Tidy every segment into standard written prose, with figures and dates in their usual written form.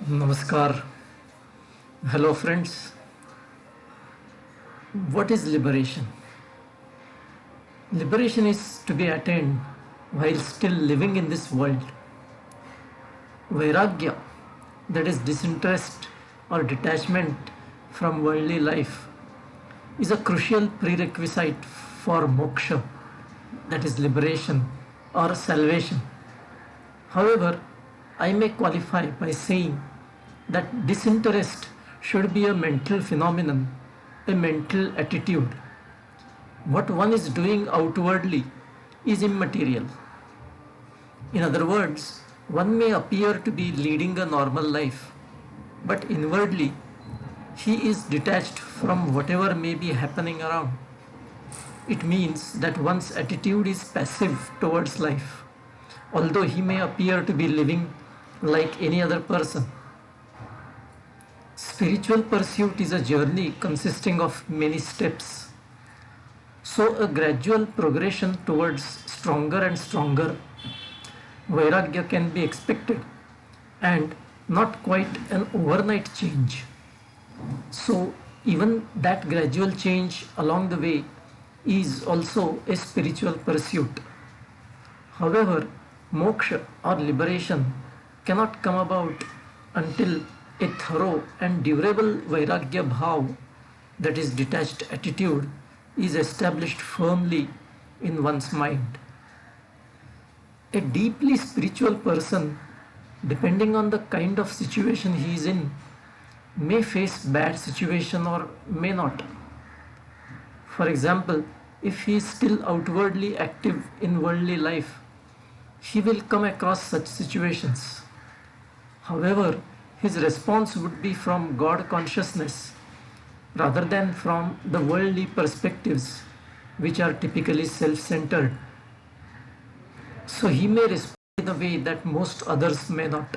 Namaskar. Hello, friends. What is liberation? Liberation is to be attained while still living in this world. Vairagya, that is disinterest or detachment from worldly life, is a crucial prerequisite for moksha, that is liberation or salvation. However, I may qualify by saying that disinterest should be a mental phenomenon, a mental attitude. What one is doing outwardly is immaterial. In other words, one may appear to be leading a normal life, but inwardly he is detached from whatever may be happening around. It means that one's attitude is passive towards life, although he may appear to be living like any other person. Spiritual pursuit is a journey consisting of many steps. So, a gradual progression towards stronger and stronger Vairagya can be expected, and not quite an overnight change. So, even that gradual change along the way is also a spiritual pursuit. However, moksha or liberation cannot come about until a thorough and durable Vairagya bhav, that is detached attitude, is established firmly in one's mind. A deeply spiritual person, depending on the kind of situation he is in, may face bad situation or may not. For example, if he is still outwardly active in worldly life, he will come across such situations. However, his response would be from God consciousness rather than from the worldly perspectives, which are typically self-centered. So he may respond in a way that most others may not.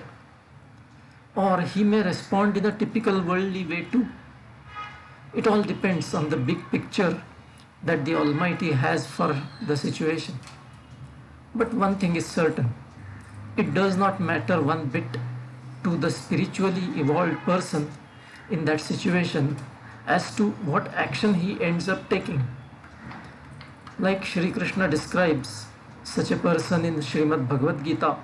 Or he may respond in a typical worldly way too. It all depends on the big picture that the Almighty has for the situation. But one thing is certain, it does not matter one bit to the spiritually evolved person in that situation as to what action he ends up taking. Like Shri Krishna describes such a person in Srimad Bhagavad Gita,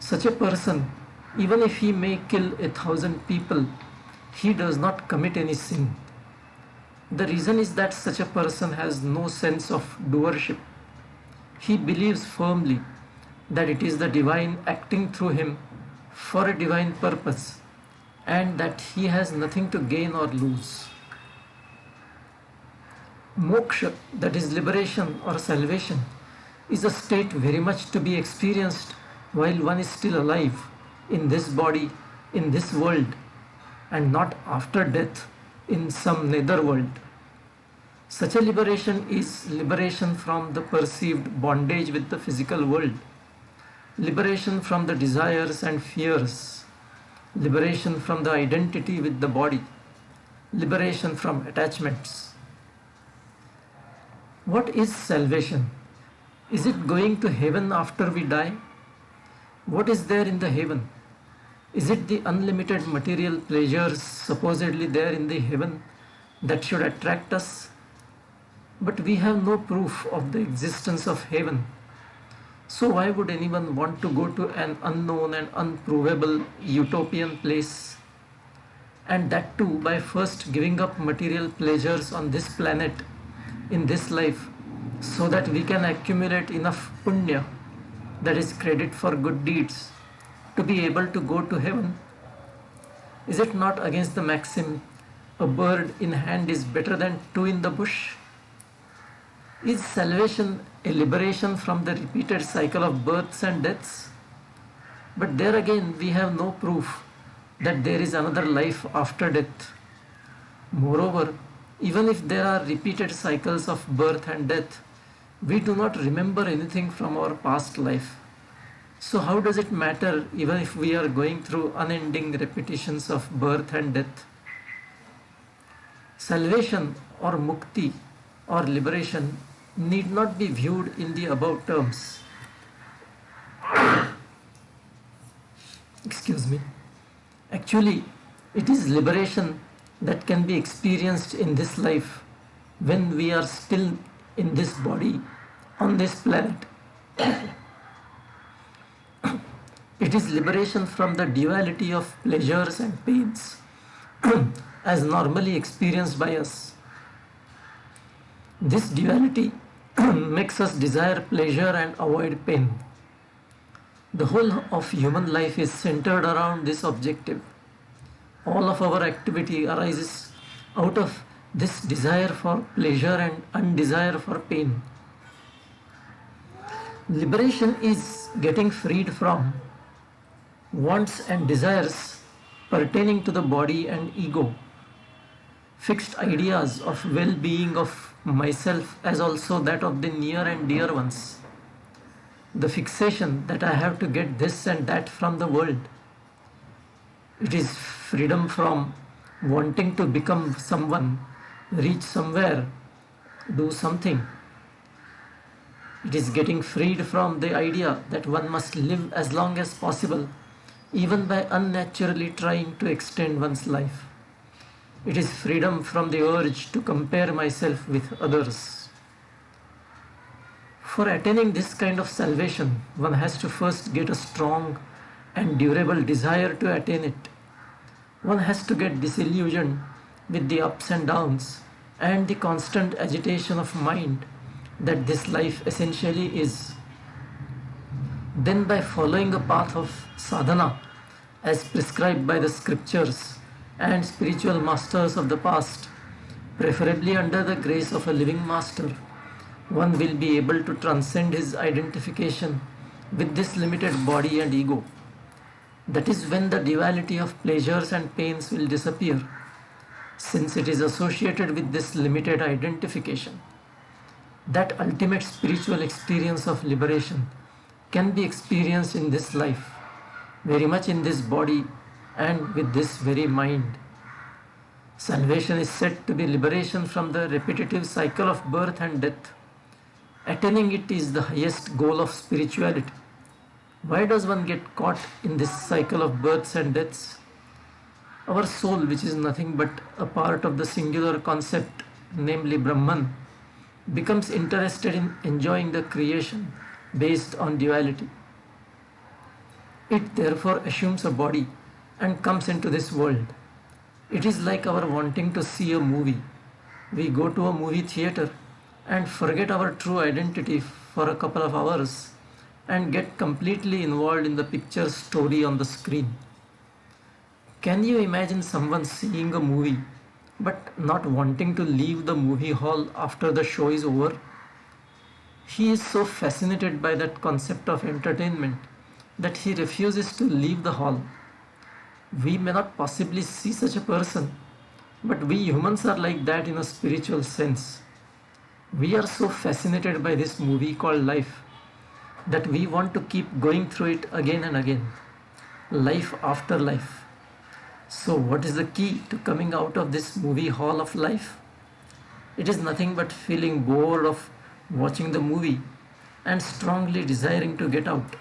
such a person, even if he may kill 1,000 people, he does not commit any sin. The reason is that such a person has no sense of doership. He believes firmly that it is the divine acting through him for a divine purpose, and that he has nothing to gain or lose. Moksha, that is liberation or salvation, is a state very much to be experienced while one is still alive in this body, in this world, and not after death in some nether world. Such a liberation is liberation from the perceived bondage with the physical world, liberation from the desires and fears, liberation from the identity with the body, liberation from attachments. What is salvation? Is it going to heaven after we die? What is there in the heaven? Is it the unlimited material pleasures supposedly there in the heaven that should attract us? But we have no proof of the existence of heaven. So why would anyone want to go to an unknown and unprovable utopian place? And that too by first giving up material pleasures on this planet, in this life, so that we can accumulate enough punya, that is credit for good deeds, to be able to go to heaven? Is it not against the maxim, a bird in hand is better than two in the bush? Is salvation a liberation from the repeated cycle of births and deaths? But there again we have no proof that there is another life after death. Moreover, even if there are repeated cycles of birth and death, we do not remember anything from our past life. So how does it matter even if we are going through unending repetitions of birth and death? Salvation or mukti or liberation need not be viewed in the above terms. Excuse me. Actually, it is liberation that can be experienced in this life when we are still in this body on this planet. It is liberation from the duality of pleasures and pains as normally experienced by us. This duality makes us desire pleasure and avoid pain. The whole of human life is centered around this objective. All of our activity arises out of this desire for pleasure and undesire for pain. Liberation is getting freed from wants and desires pertaining to the body and ego, fixed ideas of well-being of myself as also that of the near and dear ones, the fixation that I have to get this and that from the world. It is freedom from wanting to become someone, reach somewhere, do something. It is getting freed from the idea that one must live as long as possible, even by unnaturally trying to extend one's life. It is freedom from the urge to compare myself with others. For attaining this kind of salvation, one has to first get a strong and durable desire to attain it. One has to get disillusioned with the ups and downs and the constant agitation of mind that this life essentially is. Then, by following a path of sadhana as prescribed by the scriptures and spiritual masters of the past, preferably under the grace of a living master, one will be able to transcend his identification with this limited body and ego. That is when the duality of pleasures and pains will disappear, since it is associated with this limited identification. That ultimate spiritual experience of liberation can be experienced in this life, very much in this body and with this very mind. Salvation is said to be liberation from the repetitive cycle of birth and death. Attaining it is the highest goal of spirituality. Why does one get caught in this cycle of births and deaths? Our soul, which is nothing but a part of the singular concept, namely Brahman, becomes interested in enjoying the creation based on duality. It therefore assumes a body and comes into this world. It is like our wanting to see a movie. We go to a movie theater and forget our true identity for a couple of hours and get completely involved in the picture story on the screen. Can you imagine someone seeing a movie but not wanting to leave the movie hall after the show is over? He is so fascinated by that concept of entertainment that he refuses to leave the hall. We may not possibly see such a person, but we humans are like that in a spiritual sense. We are so fascinated by this movie called life that we want to keep going through it again and again, life after life. So what is the key to coming out of this movie hall of life? It is nothing but feeling bored of watching the movie and strongly desiring to get out.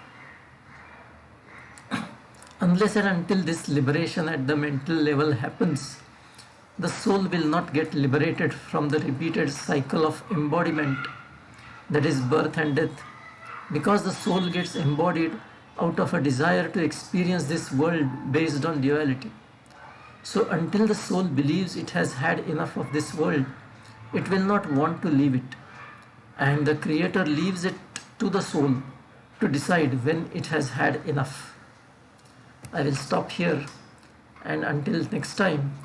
Unless and until this liberation at the mental level happens, the soul will not get liberated from the repeated cycle of embodiment, that is birth and death, because the soul gets embodied out of a desire to experience this world based on duality. So until the soul believes it has had enough of this world, it will not want to leave it. And the Creator leaves it to the soul to decide when it has had enough. I will stop here, and until next time,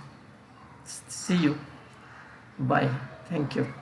see you. Bye. Thank you.